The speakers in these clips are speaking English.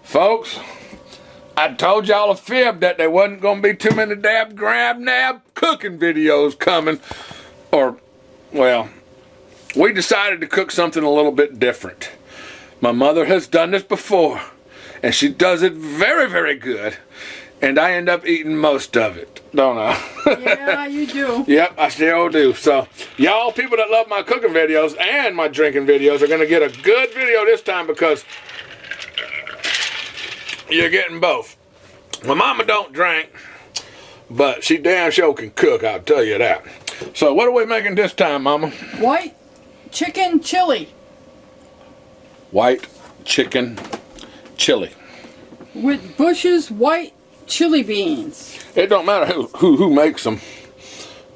Folks, I told y'all a fib that there wasn't going to be too many dab, grab, nab cooking videos coming. Or, well, we decided to cook something a little bit different. My mother has done this before, and she does it very, very good. And I end up eating most of it, don't I? Yeah, you do. Yep, I still do. So, y'all people that love my cooking videos and my drinking videos are going to get a good video this time because you're getting both. My mama don't drink, but she damn sure can cook, I'll tell you that. So, what are we making this time, Mama? White chicken chili. White chicken chili. With Bush's white chili beans. It don't matter who makes them,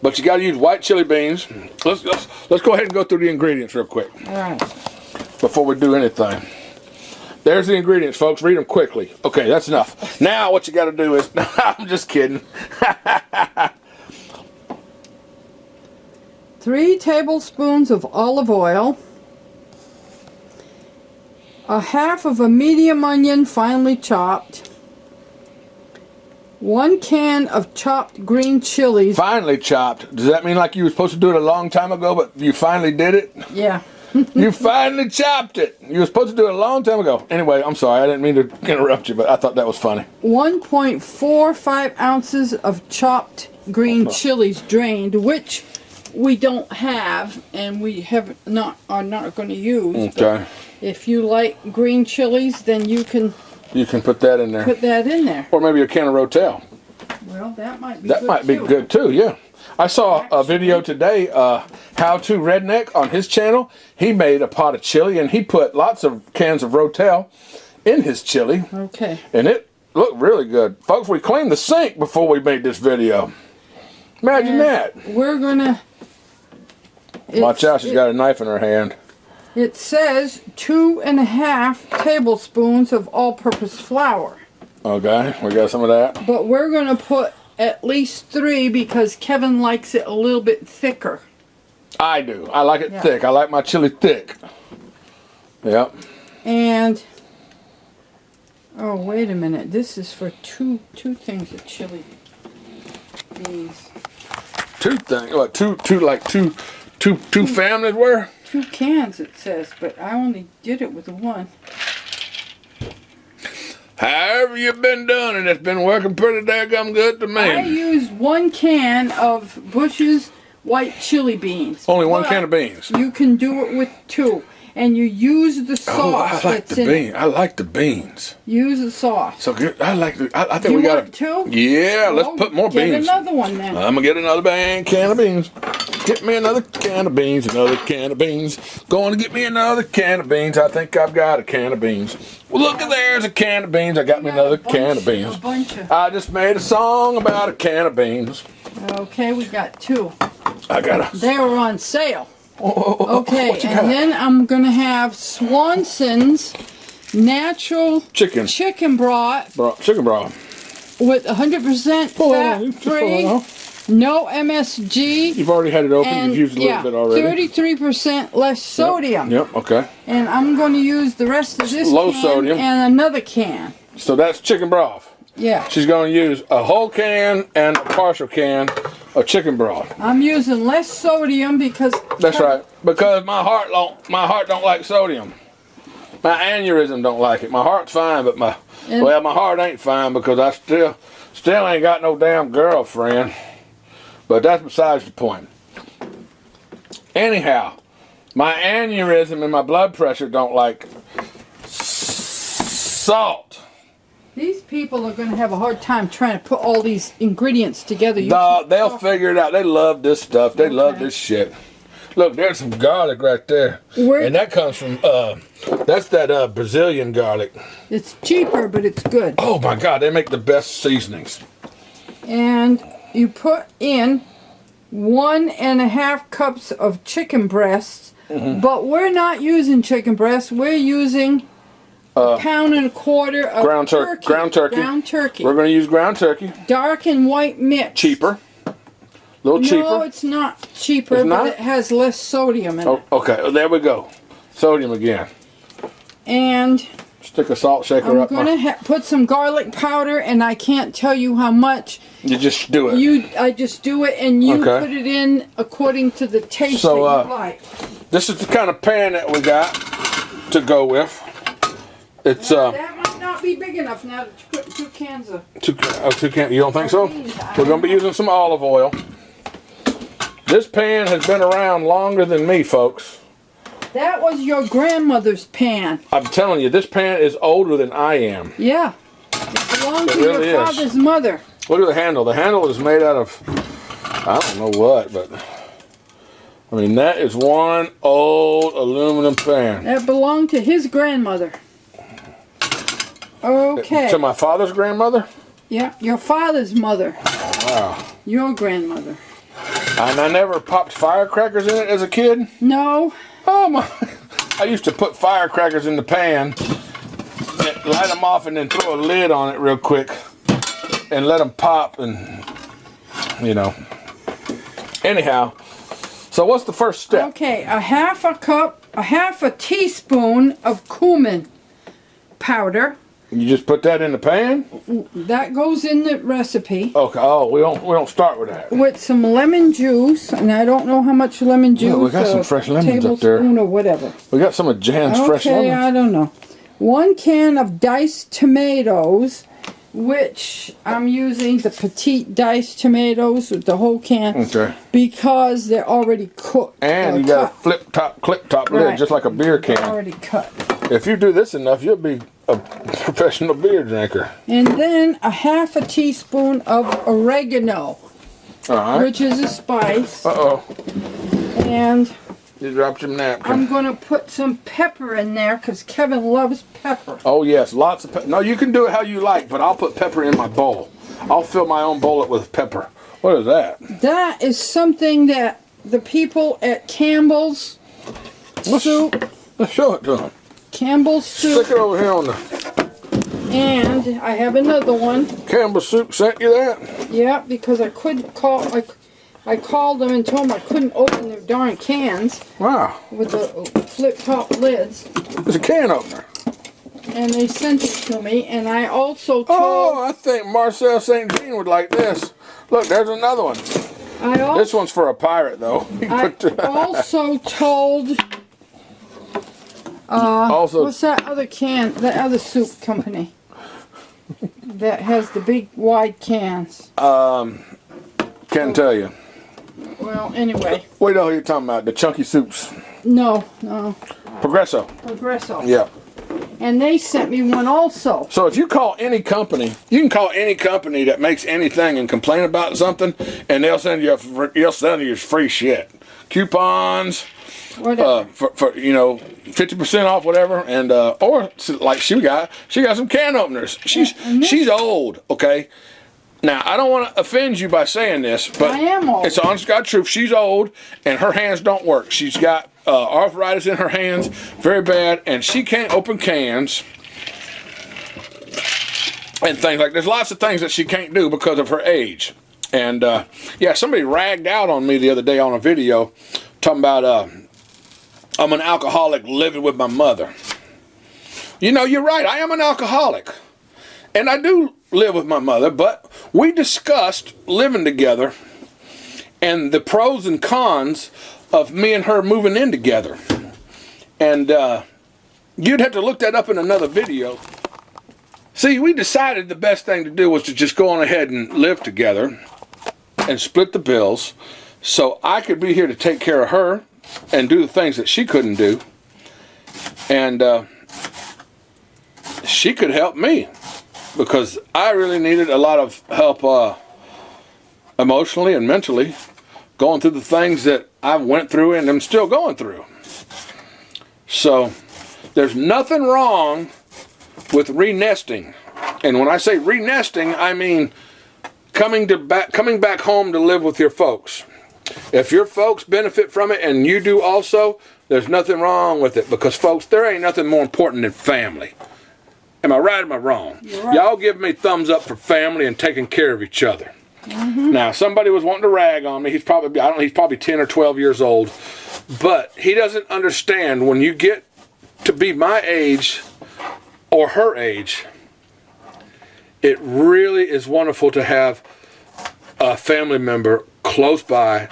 but you got to use white chili beans. Let's go ahead and go through the ingredients real quick. All right. Before we do anything. There's the ingredients, folks. Read them quickly. Okay, that's enough. Now what you got to do is, I'm just kidding. 3 tablespoons of olive oil. 1/2 of a medium onion finely chopped. 1 can of chopped green chilies. Finely chopped. Does that mean like you were supposed to do it a long time ago, but you finally did it? Yeah. You finally chopped it. You were supposed to do it a long time ago. Anyway, I'm sorry. I didn't mean to interrupt you, but I thought that was funny. 1.45 ounces of chopped green chilies drained, which we don't have and we are not going to use. Okay. If you like green chilies, then you can put that in there. put that in there. Or maybe a can of Rotel. Well, that might be That good might be too. good too, yeah. I saw a video today, How To Redneck on his channel. He made a pot of chili and he put lots of cans of Rotel in his chili. Okay. And it looked really good. Folks, we cleaned the sink before we made this video. Imagine that. We're gonna... Watch out, she's got a knife in her hand. It says 2.5 tablespoons of all-purpose flour. Okay, we got some of that. But we're gonna put at least 3 because Kevin likes it a little bit thicker. I do. I like it Yeah. thick. I like my chili thick. Yep. And oh, wait a minute. This is for two things of chili beans. 2 things. What? Two families were? 2 cans it says, but I only did it with 1. However you've been doing it, it's been working pretty daggum good to I me. used 1 can of Bush's white chili beans. Only 1 But can of beans. You can do it with 2. And you use the sauce Oh, I like that's the in beans. it. I like the beans. Use the sauce. So good. I like the. I think You we got want 2? Yeah, let's Well, put more get beans. another one then. I'm gonna get another can of beans. Get me another can of beans. Another can of beans. Going to get me another can of beans. I think I've got a can of beans. Well, look, there's a can of beans. I got me another can of beans. A bunch of. I just made a song about a can of beans. Okay, we got 2. I got a. They were on sale. Oh, Okay, what you and got? then I'm gonna have Swanson's natural chicken broth Chicken broth. with 100% Pull it on. Just pull it fat-free, off. no MSG, You've already had it open. and You've used a little bit already. 33% less sodium. Yep. Okay. And I'm going to use the rest of this Low can sodium. and another can. So that's chicken broth. Yeah, She's going to use a whole can and a partial can of chicken broth. I'm using less sodium because That's right. Because my heart don't like sodium. My aneurysm don't like it. My heart's fine, but my heart ain't fine because I still ain't got no damn girlfriend. But that's besides the point. Anyhow, my aneurysm and my blood pressure don't like salt. these people are going to have a hard time trying to put all these ingredients together. They'll figure it out. They love this stuff. They love this shit. Look, there's some garlic right there. And that comes from, that's that Brazilian garlic. It's cheaper, but it's good. Oh my God, they make the best seasonings. And you put in 1.5 cups of chicken breasts, but we're not using chicken breasts. We're using a 1.25 pounds of ground turkey. ground turkey. Ground turkey. We're going to use ground turkey. Dark and white mix. Cheaper. A little cheaper. No, it's not cheaper, It's not? but it has less sodium in it. Oh, okay, there we go. Sodium again. And Stick a salt shaker up. I'm gonna put some garlic powder, and I can't tell you how much. You just do it. I just do it, and you put it in according to the taste that you like. This is the kind of pan that we got to go with. It's that might not be big enough now to put 2 cans of. Two cans. You don't think so? We're gonna be using some olive oil. This pan has been around longer than me, folks. That was your grandmother's pan. I'm telling you, this pan is older than I am. Yeah. It belonged to your father's mother. Look at the handle. The handle is made out of, I don't know what, but I mean, that is one old aluminum pan. That belonged to his grandmother. Okay. To my father's grandmother? Yeah, your father's mother. Wow. Your grandmother. And I never popped firecrackers in it as a kid? No. Oh my. I used to put firecrackers in the pan, light them off, and then throw a lid on it real quick and let them pop, and you know. Anyhow, so what's the first step? Okay, a half a teaspoon of cumin powder. You just put that in the pan? That goes in the recipe. Okay. Oh, we don't start with that. With some lemon juice, and I don't know how much lemon juice. We got some fresh lemons up there. Tablespoon or whatever. We got some of Jan's fresh lemons. Okay, I don't know. 1 can of diced tomatoes, which I'm using the petite diced tomatoes with the whole can. Okay. Because they're already cooked. And you got a clip top lid, just like a beer can. They're already cut. If you do this enough, you'll be a professional beer drinker. And then a half a teaspoon of oregano, which is a spice. Uh-oh. And you dropped your napkin. I'm going to put some pepper in there because Kevin loves pepper. Oh, yes, lots of pepper. No, you can do it how you like, but I'll put pepper in my bowl. I'll fill my own bowl up with pepper. What is that? That is something that the people at Campbell's Soup. Let's show it to them. Campbell's Soup. Stick it over here on the... And I have another one. Campbell's Soup sent you that? Yeah, because I couldn't call... I called them and told them I couldn't open their darn cans. Wow. With the flip-top lids. It's a can opener. And they sent it to me, and I also told... Oh, I think Marcel St. Jean would like this. Look, there's another one. This one's for a pirate, though. I also told... what's that other can? That other soup company that has the big wide cans. Can't tell you. Well, anyway. Wait, know who you're talking about? The chunky soups. No. Progresso. Yeah. And they sent me one also. So if you call any company, you can call any company that makes anything and complain about something, and they'll send you free shit, coupons. Whatever. For 50% off, whatever, and or like she got some can openers. She's old, okay. Now I don't want to offend you by saying this, but I am old. It's honest God truth. She's old, and her hands don't work. She's got arthritis in her hands, very bad, and she can't open cans and things like. There's lots of things that she can't do because of her age. And yeah, somebody ragged out on me the other day on a video talking about I'm an alcoholic living with my mother. You know, you're right. I am an alcoholic. And I do live with my mother, but we discussed living together and the pros and cons of me and her moving in together. And you'd have to look that up in another video. See, we decided the best thing to do was to just go on ahead and live together and split the bills so I could be here to take care of her and do the things that she couldn't do, and she could help me because I really needed a lot of help emotionally and mentally going through the things that I went through and am still going through. So there's nothing wrong with re-nesting, and when I say re-nesting, I mean coming back home to live with your folks. If your folks benefit from it and you do also, there's nothing wrong with it because, folks, there ain't nothing more important than family. Am I right or am I wrong? Right. Y'all give me thumbs up for family and taking care of each other. Mm-hmm. Now, somebody was wanting to rag on me. He's probably 10 or 12 years old, but he doesn't understand when you get to be my age or her age, it really is wonderful to have a family member close by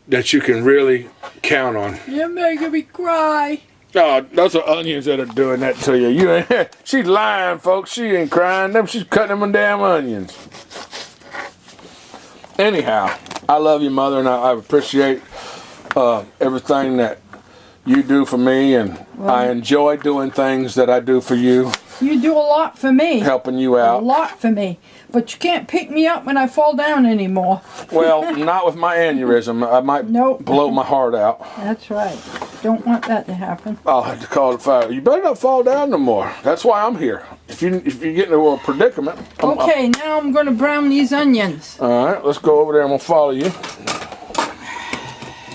that you can really count on. You're making me cry. Oh, those are onions that are doing that to you. You ain't, she's lying, folks. She ain't crying. She's cutting them damn onions. Anyhow, I love you, Mother, and I appreciate everything that you do for me, and I enjoy doing things that I do for you. You do a lot for me. Helping you out. A lot for me. But you can't pick me up when I fall down anymore. Well, not with my aneurysm. I might blow my heart out. That's right. Don't want that to happen. I'll have to call the fire. You better not fall down no more. That's why I'm here. If you get into a predicament. Okay, now I'm going to brown these onions. All right, let's go over there. I'm going to follow you.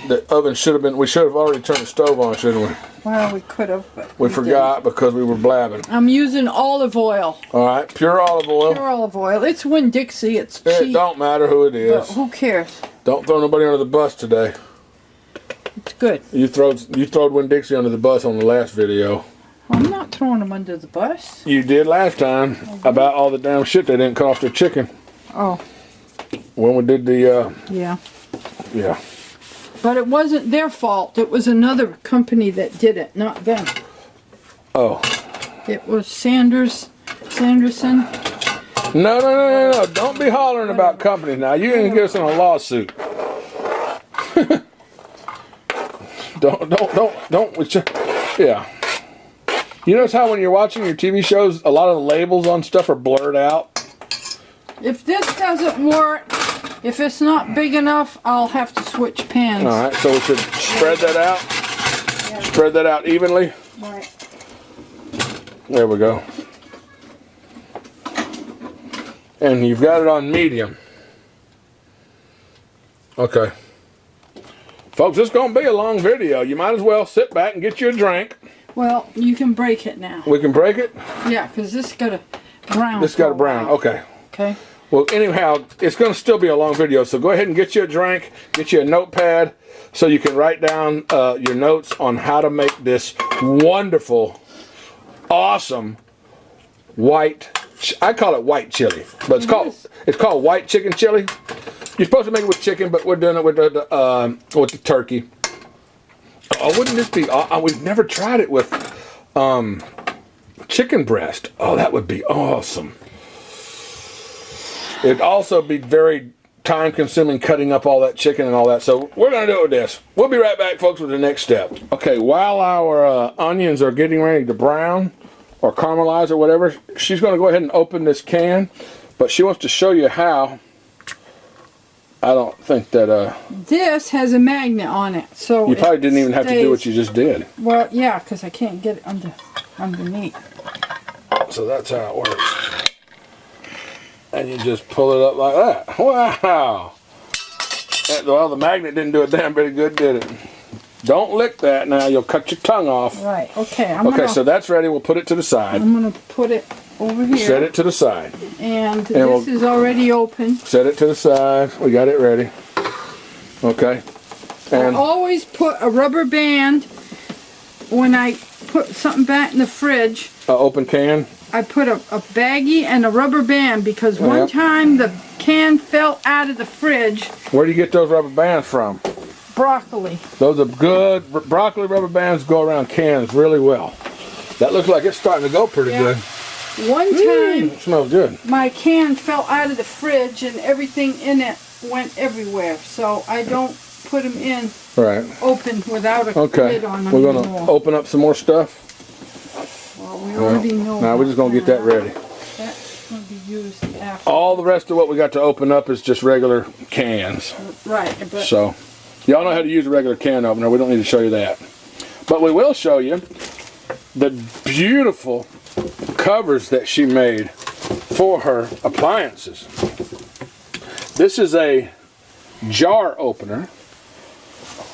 The oven should have been, we should have already turned the stove on, shouldn't we? Well, we could have, but we forgot because we were blabbing. I'm using olive oil. All right, pure olive oil. Pure olive oil. It's Winn-Dixie. It's cheap. It don't matter who it is. But who cares? Don't throw nobody under the bus today. It's good. You throwed Winn-Dixie under the bus on the last video. I'm not throwing them under the bus. You did last time about all the damn shit they didn't cut off their chicken. Oh. When we did the Yeah. Yeah. But it wasn't their fault. It was another company that did it, not them. Oh. It was Sanderson. No. Don't be hollering about companies now. You can get us in a lawsuit. don't. Yeah. You notice how when you're watching your TV shows, a lot of the labels on stuff are blurred out? If this doesn't work, if it's not big enough, I'll have to switch pans. All right, so we should spread that out. Yeah. Spread that out evenly. Right. There we go. And you've got it on medium. Okay. Folks, this is going to be a long video. You might as well sit back and get you a drink. Well, you can break it now. We can break it? Yeah, because this got to brown. This got to brown. Okay. Okay. Well, anyhow, it's going to still be a long video, so go ahead and get you a drink, get you a notepad, so you can write down your notes on how to make this wonderful, awesome white. I call it white chili, but it's called white chicken chili. You're supposed to make it with chicken, but we're doing it with the turkey. Oh, wouldn't this be? We've never tried it with chicken breast. Oh, that would be awesome. It'd also be very time-consuming cutting up all that chicken and all that. So we're going to do it with this. We'll be right back, folks, with the next step. Okay, while our onions are getting ready to brown or caramelize or whatever, she's going to go ahead and open this can. But she wants to show you how. I don't think that... This has a magnet on it, so... You probably didn't even have to do what you just did. Well, yeah, because I can't get it underneath. So that's how it works. And you just pull it up like that. Wow! Well, the magnet didn't do a damn bit of good, did it? Don't lick that now. You'll cut your tongue off. Right, okay. So that's ready. We'll put it to the side. I'm going to put it over here. Set it to the side. And this is already open. Set it to the side. We got it ready. Okay. And I always put a rubber band when I put something back in the fridge. An open can? I put a baggie and a rubber band because one time the can fell out of the fridge. Where do you get those rubber bands from? Broccoli. Those are good. Broccoli rubber bands go around cans really well. That looks like it's starting to go pretty good. One time, it smells good. My can fell out of the fridge and everything in it went everywhere. So I don't put them in open without a lid on them. We're going to open up some more stuff. Well, we already know. Now we're just going to get that ready. That's going to be used after. All the rest of what we got to open up is just regular cans. Right. But so, y'all know how to use a regular can opener. We don't need to show you that. But we will show you the beautiful covers that she made for her appliances. This is a jar opener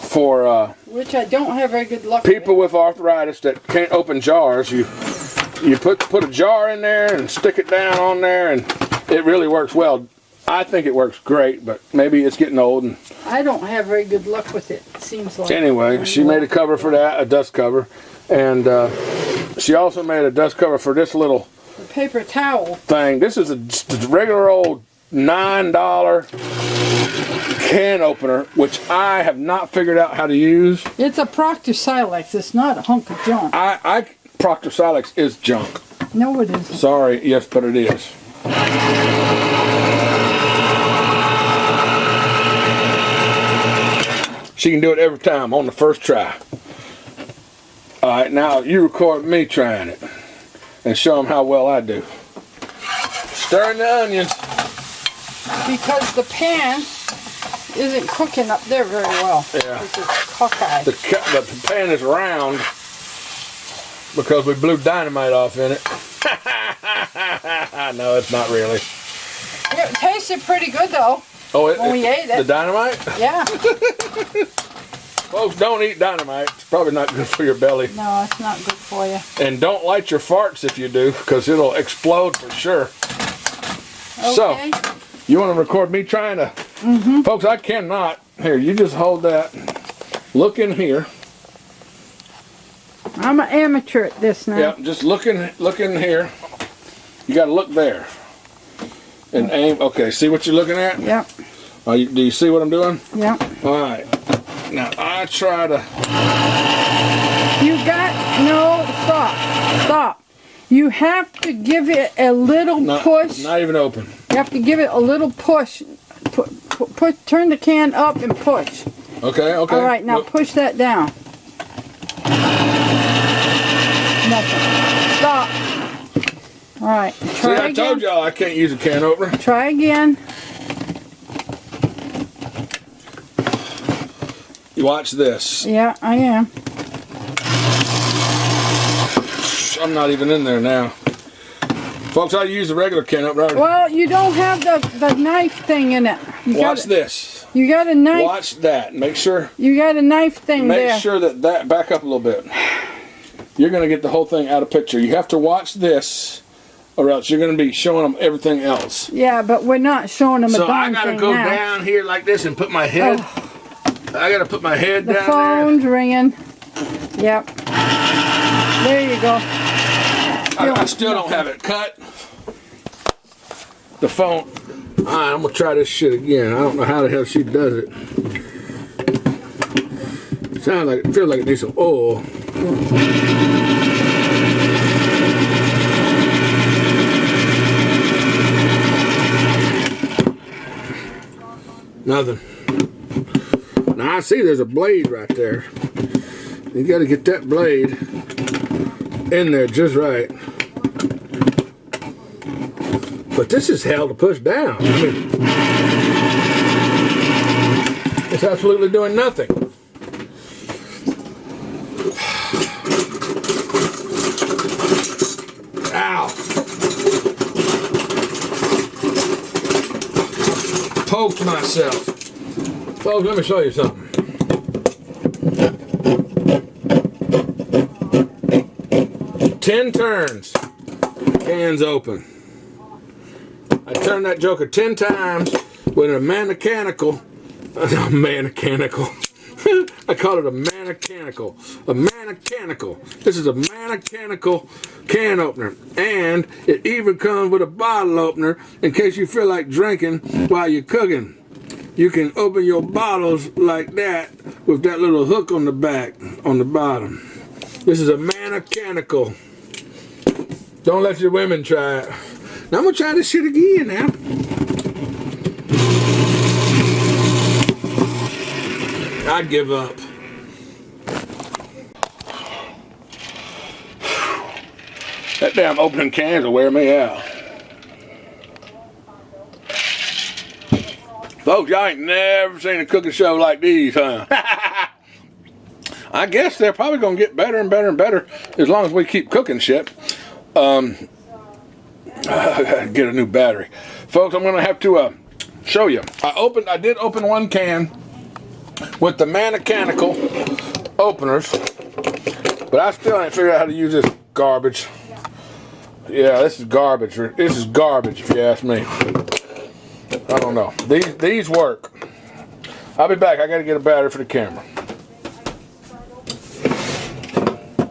for which I don't have very good luck people with arthritis that can't open jars. You put a jar in there and stick it down on there, and it really works well. I think it works great, but maybe it's getting old. And I don't have very good luck with it, it seems like. Anyway, she made a cover for that, a dust cover. And She also made a dust cover for this little paper towel thing. This is just a regular old $9 can opener, which I have not figured out how to use. It's a Proctor Silex. It's not a hunk of junk. Proctor Silex is junk. No, it isn't. Sorry, yes, but it is. She can do it every time on the first try. All right, now you record me trying it and show them how well I do. Stirring the onions. Because the pan isn't cooking up there very well. Yeah. It's cockeyed. The pan is round because we blew dynamite off in it. No, it's not really. It tasted pretty good though. Oh, when we ate it. The dynamite? Yeah. Folks, don't eat dynamite. It's probably not good for your belly. No, it's not good for you. And don't light your farts if you do, because it'll explode for sure. Okay. So, you want to record me trying to... Folks, I cannot. Here, you just hold that. Look in here. I'm an amateur at this now. Yeah, just look in here. You got to look there. And aim. Okay, see what you're looking at? Yep. Do you see what I'm doing? Yep. All right. Now, I try to... Stop. You have to give it a little push. Not even open. You have to give it a little push. Turn the can up and push. Okay. All right, now push that down. Nothing. Stop. All right, try again. I told y'all I can't use a can opener. Try again. You watch this. Yeah, I am. I'm not even in there now. Folks, I use a regular can opener. Well, you don't have the knife thing in it. Watch this. You got a knife. Watch that. Make sure. You got a knife thing there. Make sure that back up a little bit. You're going to get the whole thing out of picture. You have to watch this, or else you're going to be showing them everything else. Yeah, but we're not showing them a darn thing. So I got to go down here like this and put my head. I got to put my head down there. The phone's ringing. Yep. There you go. I still don't have it cut. The phone. All right, I'm going to try this shit again. I don't know how the hell she does it. Feels like it needs some oil. Nothing. Now I see there's a blade right there. You got to get that blade in there just right. But this is hell to push down. I mean, it's absolutely doing nothing. Ow. Poked myself. Folks, let me show you something. Ten turns. Can's open. I turned that joker 10 times with a mechanical. I call it a mechanical. A mechanical. This is a mechanical can opener. And it even comes with a bottle opener in case you feel like drinking while you're cooking. You can open your bottles like that with that little hook on the back, on the bottom. This is a mechanical. Don't let your women try it. Now I'm going to try this shit again now. I give up. That damn opening cans will wear me out. Folks, y'all ain't never seen a cooking show like these, huh? I guess they're probably going to get better and better and better as long as we keep cooking shit. I gotta get a new battery. Folks, I'm going to have to show you. I did open one can with the mechanical openers, but I still ain't figured out how to use this garbage. Yeah, this is garbage. This is garbage if you ask me. I don't know. These work. I'll be back. I got to get a battery for the camera.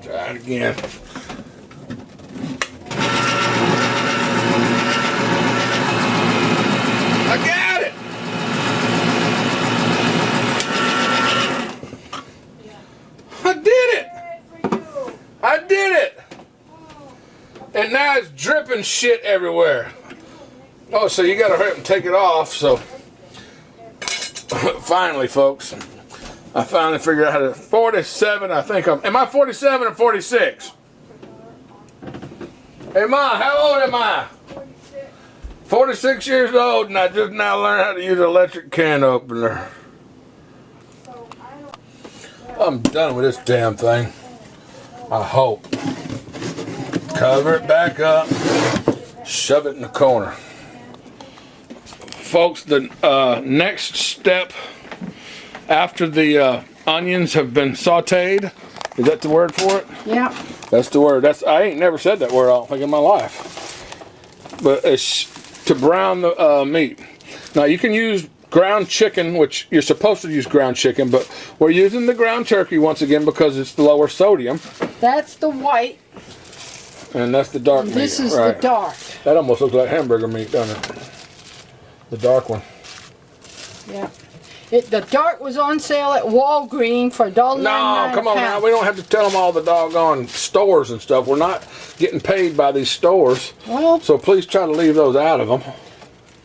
Try it again. it's dripping shit everywhere. Oh, so you gotta hurry up and take it off. So finally, folks, I finally figured out how to. 47, I think am I 47 or 46? Hey, Ma, how old am I? 46 years old, and I just now learned how to use an electric can opener. I'm done with this damn thing. I hope. Cover it back up. Shove it in the corner. Folks, the next step after the onions have been sauteed, is that the word for it? Yeah. That's the word. I ain't never said that word, I don't think, in my life. But it's to brown the meat. Now you can use ground chicken, which you're supposed to use ground chicken, but we're using the ground turkey once again because it's the lower sodium. That's the white. And that's the dark meat. This is the dark. That almost looks like hamburger meat, doesn't it? The dark one. Yeah. The dark was on sale at Walgreens for $1.99. No, come on now. We don't have to tell them all the doggone stores and stuff. We're not getting paid by these stores. Well, so please try to leave those out of them.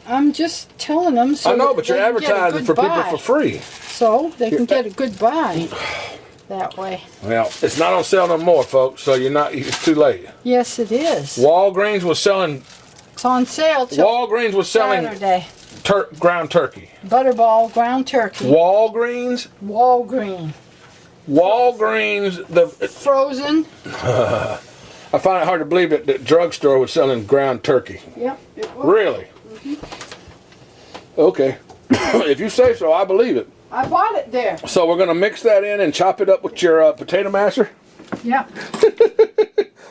I'm just telling them so I know, but you're advertising for people for free. So they can get a good buy that way. Well, it's not on sale no more, folks, so it's too late. Yes, it is. Walgreens was selling... It's on sale till Walgreens was selling Saturday. Ground turkey. Butterball ground turkey. Walgreens? Walgreens, the... Frozen. I find it hard to believe that the drugstore was selling ground turkey. Yep, it was. Really? Okay. If you say so, I believe it. I bought it there. So we're going to mix that in and chop it up with your potato masher? Yep.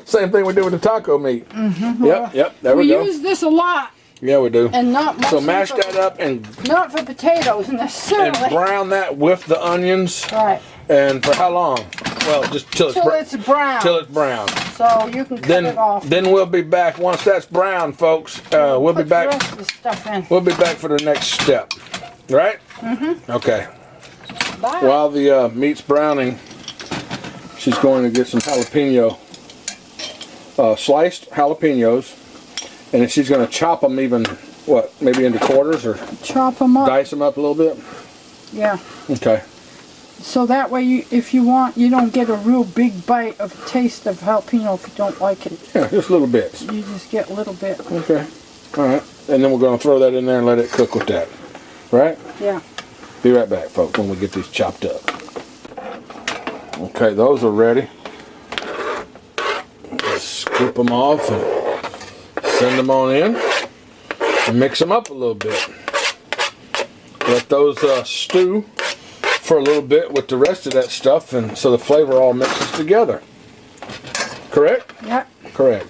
Same thing we do with the taco meat. Mm-hmm. Yep, there we go. We use this a lot. Yeah, we do. And not so mash that up and... Not for potatoes necessarily. And brown that with the onions. Right. And for how long? Well, just till it's brown. Till it's brown. So you can cut it off. Then we'll be back once that's brown, folks. We'll be back. The rest of the stuff in. We'll be back for the next step. Right? Mm-hmm. Okay. Bye. While the meat's browning, she's going to get some jalapeno, sliced jalapenos, and then she's going to chop them even, maybe into quarters or chop them up. Dice them up a little bit. Yeah. Okay. So that way, if you want, you don't get a real big bite of taste of jalapeno if you don't like it. Yeah, just little bits. You just get a little bit. Okay. All right. And then we're going to throw that in there and let it cook with that. Right? Yeah. Be right back, folks, when we get these chopped up. Okay, those are ready. Just scoop them off and send them on in. And mix them up a little bit. Let those stew for a little bit with the rest of that stuff, and so the flavor all mixes together. Correct? Yeah. Correct.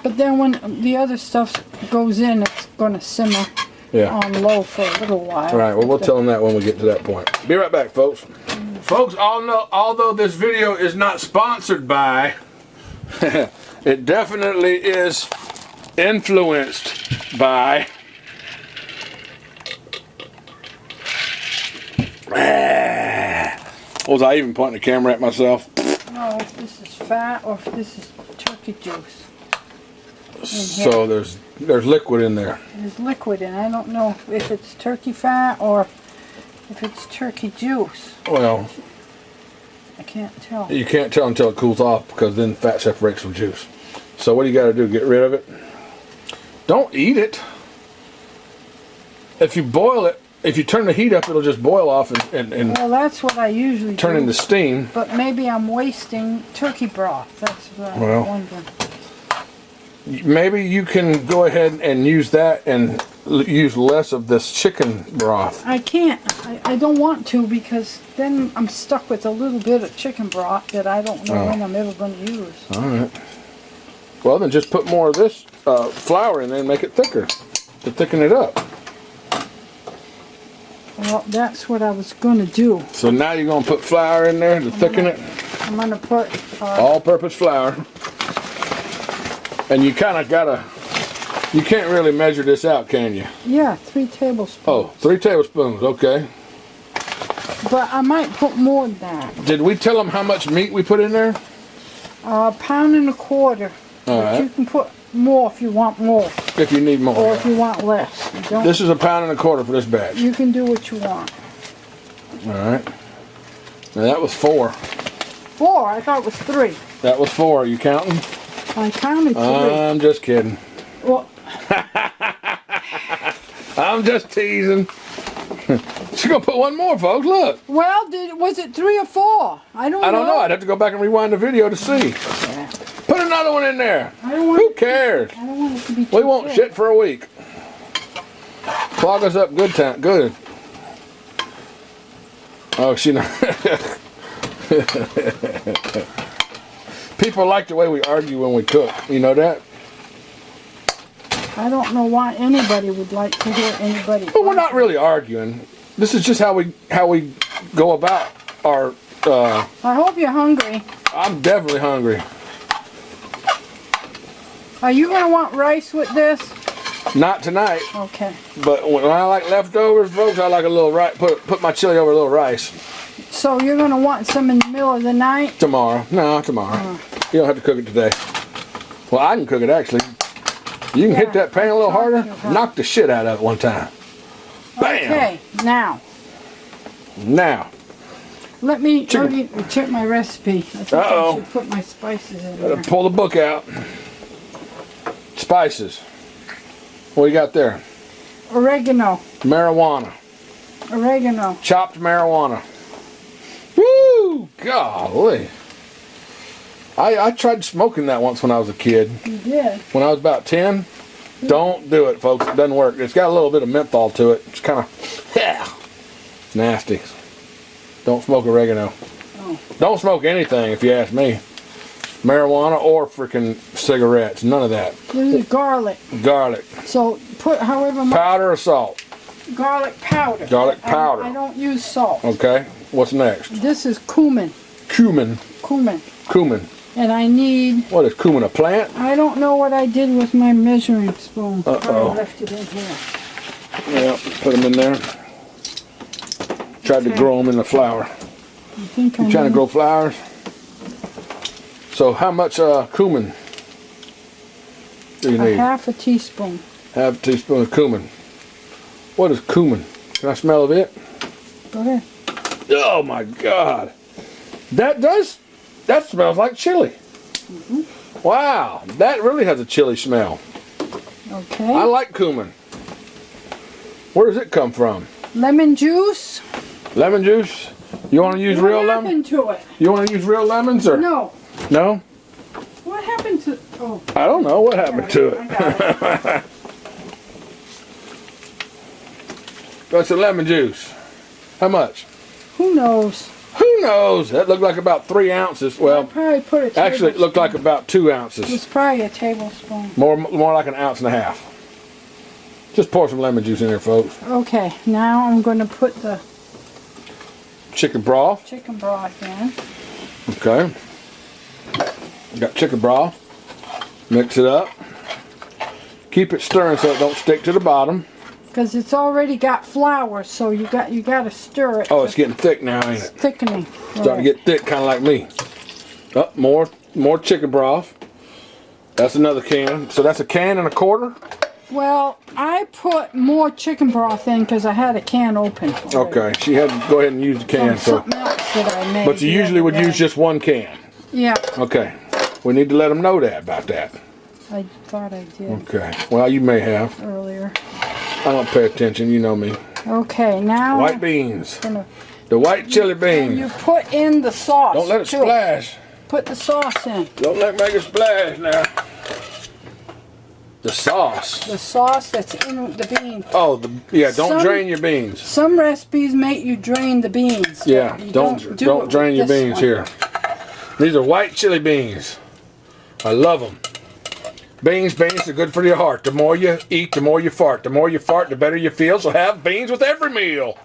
But then when the other stuff goes in, it's going to simmer on low for a little while. All right, well, we'll tell them that when we get to that point. Be right back, folks. Folks, although this video is not sponsored by, it definitely is influenced by was I even pointing the camera at myself? No, if this is fat or if this is turkey juice. So there's liquid in there. There's liquid in. I don't know if it's turkey fat or if it's turkey juice. Well, I can't tell. You can't tell until it cools off because then fat separates from juice. So what do you got to do? Get rid of it? Don't eat it. If you boil it, if you turn the heat up, it'll just boil off and well, that's what I usually turn do. into steam. But maybe I'm wasting turkey broth. That's what I'm wondering. Maybe you can go ahead and use that and use less of this chicken broth. I can't. I don't want to because then I'm stuck with a little bit of chicken broth that I don't know when I'm ever going to use. All right. Well, then just put more of this flour in there and make it thicker to thicken it up. Well, that's what I was going to do. So now you're going to put flour in there to thicken it? I'm going to put... all-purpose flour. And you kind of got to... You can't really measure this out, can you? Yeah, 3 tablespoons. Oh, 3 tablespoons, okay. But I might put more than that. Did we tell them how much meat we put in there? 1.25 pounds. All right. You can put more if you want more, If you need more. or if you want less. You don't. This is £1.25 for this batch. You can do what you want. All right. Now that was 4. 4. I thought it was 3. That was 4. Are you counting? I counted 3. I'm just kidding. Well, I'm just teasing. She's gonna put one more, folks. Look. well, was it 3 or 4? I don't know. I don't know. I'd have to go back and rewind the video to see. Put another one in there. I don't want Who cares? I don't want it to be too We won't thick. shit for a week. Clog us up good time. Good. Oh, she not. People like the way we argue when we cook. You know that? I don't know why anybody would like to hear anybody. But we're not really arguing. This is just how we go about our. I hope you're hungry. I'm definitely hungry. Are you going to want rice with this? Not tonight, Okay. but when I like leftovers, folks, I like a little rice. Put my chili over a little rice. So you're going to want some in the middle of the night? Tomorrow. No, tomorrow. You don't have to cook it today. Well, I can cook it actually. You can hit that pan a little harder. Knock the shit out of it one time. Bam! Okay, now. Now. Let me check my recipe. I think I should put my spices in there. Gotta pull the book out. Spices. What you got there? Oregano. Marijuana. Oregano. Chopped marijuana. Woo! Golly. I tried smoking that once when I was a kid. You did? When I was about 10. Don't do it, folks. It doesn't work. It's got a little bit of menthol to it. It's kind of, yeah. It's nasty. Don't smoke oregano. Oh. Don't smoke anything, if you ask me. Marijuana or freaking cigarettes. None of that. This is garlic. Garlic. So put however much. Powder or salt? Garlic powder. Garlic powder. I don't use salt. Okay. What's next? This is cumin. Cumin. Cumin. Cumin. And I need. What is cumin, a plant? I don't know what I did with my measuring spoon. Uh-oh. I left it in here. Yeah, put them in there. Tried to grow them in the flour. You think You trying to grow flowers? So how much cumin do you a need? half a teaspoon. Half a teaspoon of cumin. What is cumin? Can I smell of it? Go ahead. Oh my God. That smells like chili. Wow, that really has a chili smell. Okay. I like cumin. Where does it come from? Lemon juice. Lemon juice? You want to use real What lemon? happened to it? You want to use real lemons or? No. No? What happened to? Oh. I don't know what happened to I it. got it. Got some lemon juice. How much? Who knows? Who knows? That looked like about 3 ounces. I Well, probably put a actually it looked like tablespoon. about 2 ounces. It's probably a tablespoon. More like 1.5 ounces. Just pour some lemon juice in there, folks. Okay, now I'm going to put the Chicken broth. chicken broth in. Okay. Got chicken broth. Mix it up. Keep it stirring so it don't stick to the bottom. Because it's already got flour, so you got to stir it. Oh, it's getting thick now, ain't it? Thickening. Starting to get thick, kind of like me. Oh, more chicken broth. That's another can. So that's 1.25 cans. Well, I put more chicken broth in because I had a can open. already. Okay, she had to go ahead and use the can. From So, something else that I made. but you the usually other would day. use just 1 can. Yeah, Okay, we need to let them know about that. I thought I did Okay, well you may have. earlier. I don't pay attention. You know me. Okay, now White beans. I'm gonna, The white chili you beans. put in the sauce. Don't let it too. splash. Put the sauce in. Don't let it make it splash now. The sauce. The sauce that's in the beans. Oh, don't Some- drain your beans. Some recipes make you drain the beans. but Yeah, you don't do it with drain your this beans one. here. These are white chili beans. I love them. Beans are good for your heart. The more you eat, the more you fart. The more you fart, the better you feel. So have beans with every meal.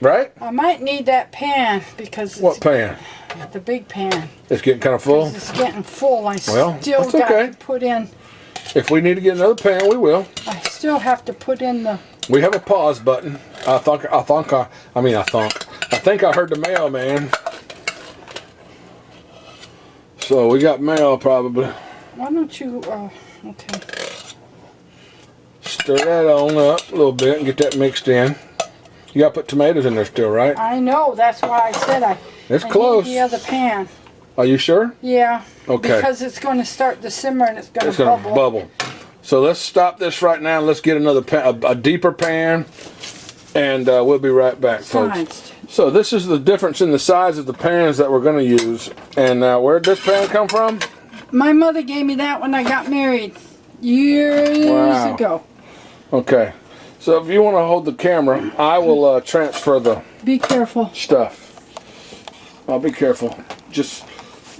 Right? I might need that pan because it's What pan? the big pan. It's getting kind of full. It's getting full. I Well, still that's got okay. to put in. If we need to get another pan, we will. I still have to put in the. We have a pause button. I think I heard the mailman. So we got mail probably. Why don't you Okay. Stir that on up a little bit and get that mixed in. You gotta put tomatoes in there still, right? I know. That's why I said It's I close. need the other pan. Are you sure? Yeah. Okay. Because it's going to start to simmer and it's going It's to gonna bubble. bubble. So let's stop this right now and let's get another pan, a deeper pan, and we'll be right back, folks. Sized. So this is the difference in the size of the pans that we're gonna use. And where'd this pan come from? My mother gave me that when I got married years Wow. ago. Okay. So if you want to hold the camera, I will transfer the Be careful. stuff. I'll be careful. Just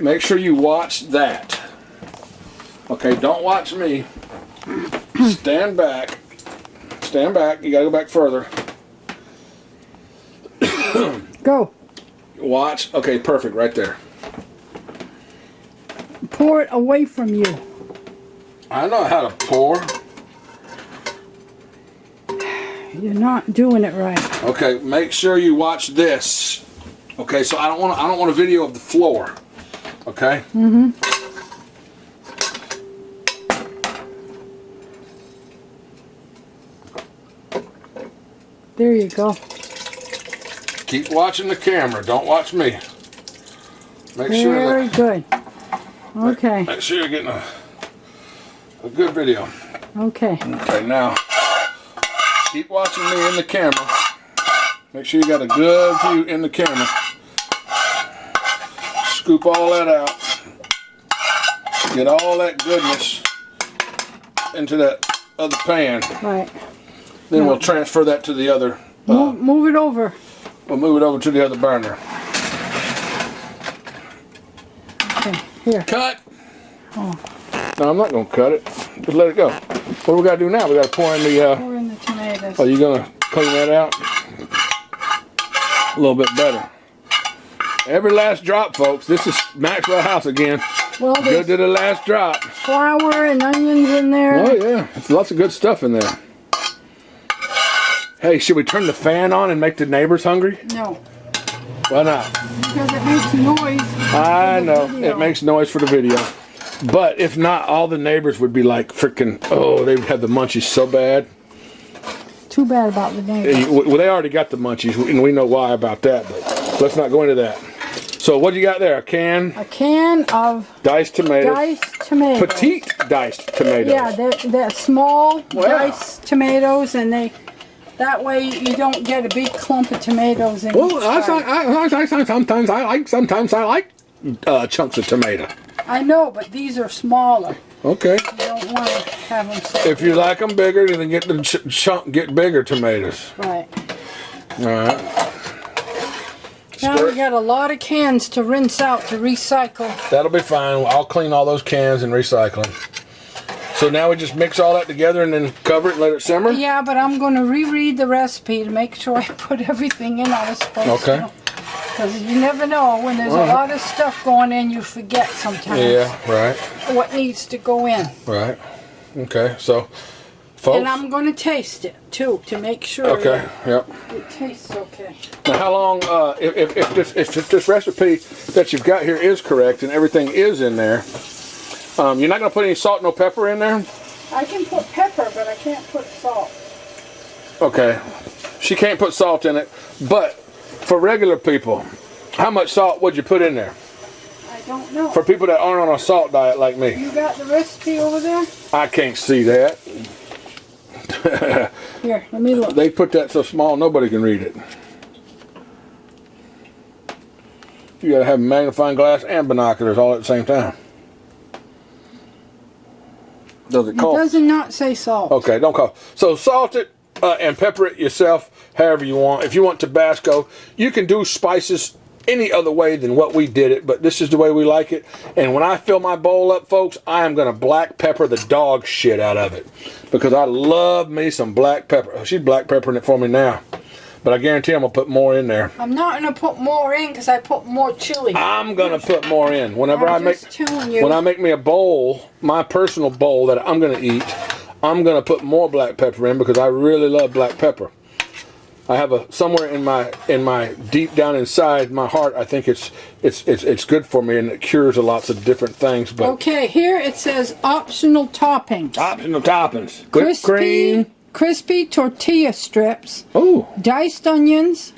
make sure you watch that. Okay, don't watch me. Stand back. Stand back. You gotta go back further. Go. Watch. Okay, perfect. Right there. Pour it away from you. I know how to pour. You're not doing it right. Okay, make sure you watch this. Okay, so I don't want a video of the floor. Okay? Mm-hmm. There you go. Keep watching the camera. Don't watch me. Make sure Very good. Okay. Make sure you're getting a good video. Okay. Okay, now keep watching me in the camera. Make sure you got a good view in the camera. Scoop all that out. Get all that goodness into that other pan. Right. Then we'll transfer that to the other. Move it over. We'll move it over to the other burner. Okay. Here. Cut. Oh. No, I'm not gonna cut it. Just let it go. What do we gotta do now? We gotta pour in the. Pour in the tomatoes. Are you gonna clean that out? A little bit better. Every last drop, folks. This is Maxwell House again. Well, Good there's to the last drop. flour and onions in there. Oh yeah, there's lots of good stuff in there. Hey, should we turn the fan on and make the neighbors hungry? No, Why not? because it makes noise. I know video. it makes noise for the video, but if not, all the neighbors would be like freaking. Oh, they would have the munchies so bad. Too bad about the neighbors. Well, they already got the munchies, and we know why about that. But let's not go into that. So what you got there? A can A can of diced tomatoes. diced tomatoes. Petite diced tomatoes. Yeah, they're small Wow. diced tomatoes, and that way you don't get a big clump of tomatoes in Well, each side. sometimes I like chunks of tomato. I know, but these are smaller. Okay. You don't want to have them so If you like them bigger, then get the get bigger tomatoes. right. All right. Now we got a lot of cans to rinse out to recycle. That'll be fine. I'll clean all those cans and recycle them. So now we just mix all that together and then cover it and let it simmer? Yeah, but I'm going to reread the recipe to make sure I put everything in I was supposed to. Okay. Because you never know, when there's a lot of stuff going in, you forget sometimes Yeah, right, what needs to go in. right. Okay, so, folks. And I'm going to taste it, too, to make sure Okay, yep. it tastes okay. Now, how long? If this recipe that you've got here is correct and everything is in there, you're not going to put any salt, no pepper in there. I can put pepper, but I can't put salt. Okay, she can't put salt in it, but for regular people, how much salt would you put in there? I don't know. For people that aren't on a salt diet like me, You got the recipe over there? I can't see that. Here, let me look. They put that so small nobody can read it. You gotta have a magnifying glass and binoculars all at the same time. Does it It cost? does not say salt. Okay, don't cost. So salt it and pepper it yourself, however you want. If you want Tabasco, you can do spices any other way than what we did it, but this is the way we like it. And when I fill my bowl up, folks, I am gonna black pepper the dog shit out of it, because I love me some black pepper. Oh, she's black peppering it for me now, but I guarantee I'm gonna put more in there. I'm not going to put more in because I put more chili. I'm gonna put more in whenever I'm I make. just telling you. When I make me a bowl, my personal bowl that I'm gonna eat, I'm gonna put more black pepper in because I really love black pepper. I'm just telling you. I'm gonna eat. I'm gonna put more black pepper in whenever I make my personal bowl that I'm gonna eat. I'm gonna put more black pepper in because I really love black pepper. I'm gonna put more black pepper in because I really love black pepper. I have a somewhere in my deep down inside my heart, I think it's good for me and it cures lots of different things. But okay, here it says optional toppings. Optional toppings: whipped cream, crispy tortilla strips, oh, diced onions,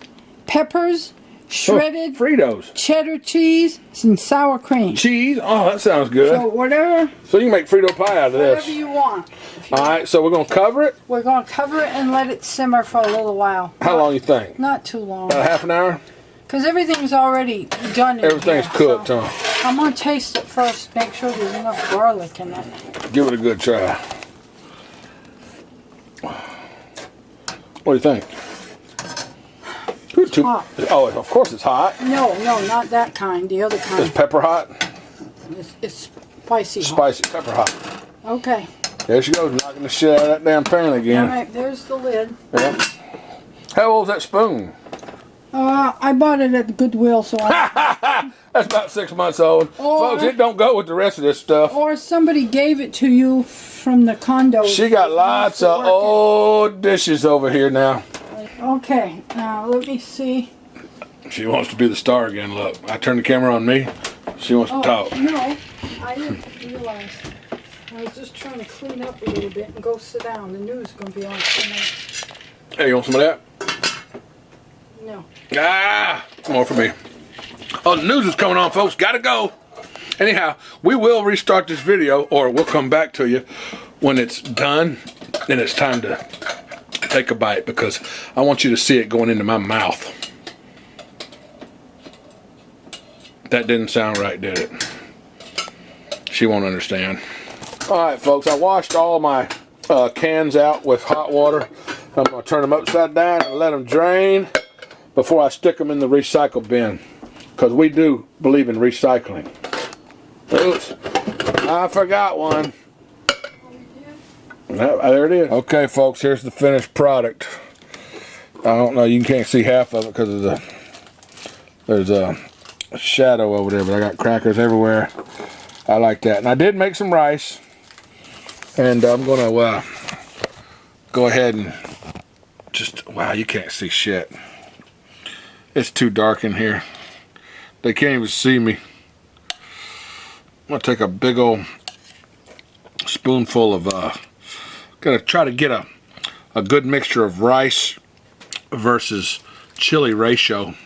peppers, shredded Fritos, cheddar cheese, and sour cream. cheese. Oh, that sounds good. So whatever, So you can make Frito pie out of whatever this. you want. All right, so we're gonna cover it. We're going to cover it and let it simmer for a little while. How long you think? Not too long. About half an hour. Because everything's already done in Everything's here, cooked, so huh? I'm going to taste it first. Make sure there's enough garlic in it. Give it a good try. What do you think? It's hot. Oh, of course it's hot. No, not that kind. The other It's kind. pepper hot. It's spicy hot. Spicy pepper hot. Okay. There she goes, knocking the shit out of that damn pan again. All right, there's the lid. Yep. How old's that spoon? I bought it at the Goodwill, so I... That's about 6 months old. Folks, it don't go with the rest of this stuff. Or somebody gave it to you from the condo. She got lots of old dishes over here now. Okay, now let me see. She wants to be the star again, look. I turn the camera on me. She wants to talk. No, I didn't realize. I was just trying to clean up a little bit and go sit down. The news is going to be on tonight. Hey, you want some of that? No. Ah, more for me. Oh, the news is coming on, folks. Gotta go. Anyhow, we will restart this video, or we'll come back to you when it's done. And it's time to take a bite because I want you to see it going into my mouth. That didn't sound right, did it? She won't understand. All right, folks. I washed all my cans out with hot water. I'm going to turn them upside down and let them drain before I stick them in the recycle bin, because we do believe in recycling. Oops, I forgot one. There it is. Okay, folks, here's the finished product. I don't know, you can't see half of it because of there's a shadow over there, but I got crackers everywhere. I like that. And I did make some rice, and I'm gonna go ahead and just, wow, you can't see shit. It's too dark in here. They can't even see me. I'm gonna take a big old spoonful of, gonna try to get a good mixture of rice versus chili ratio.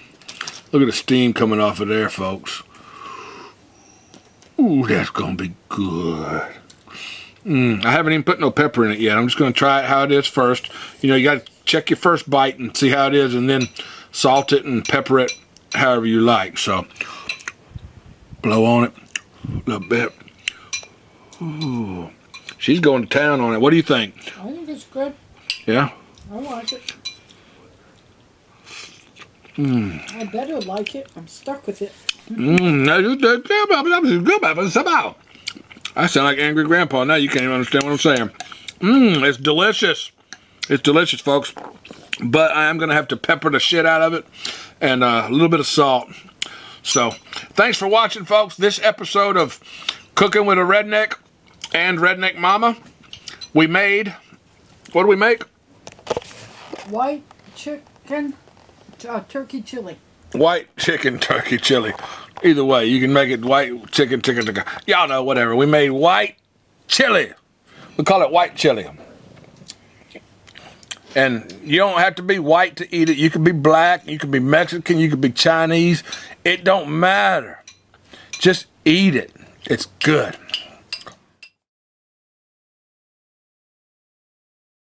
Look at the steam coming off of there, folks. Ooh, that's gonna be good. I haven't even put no pepper in it yet. I'm just gonna try it how it is first. You know, you gotta check your first bite and see how it is, and then salt it and pepper it however you like. So, blow on it a little bit. Ooh, she's going to town on it. What do you think? I think it's good. Yeah? I like it. I better like it. I'm stuck with it. I sound like Angry Grandpa now. You can't even understand what I'm saying. It's delicious. It's delicious, folks. But I am going to have to pepper the shit out of it and a little bit of salt. So, thanks for watching, folks. This episode of Cooking with a Redneck and Redneck Mama. We made, what did we make? White chicken, turkey chili. White chicken turkey chili. Either way, you can make it white chicken. Y'all know, whatever. We made white chili. We call it white chili. And you don't have to be white to eat it. You can be black, you can be Mexican, you can be Chinese. It don't matter. Just eat it. It's good.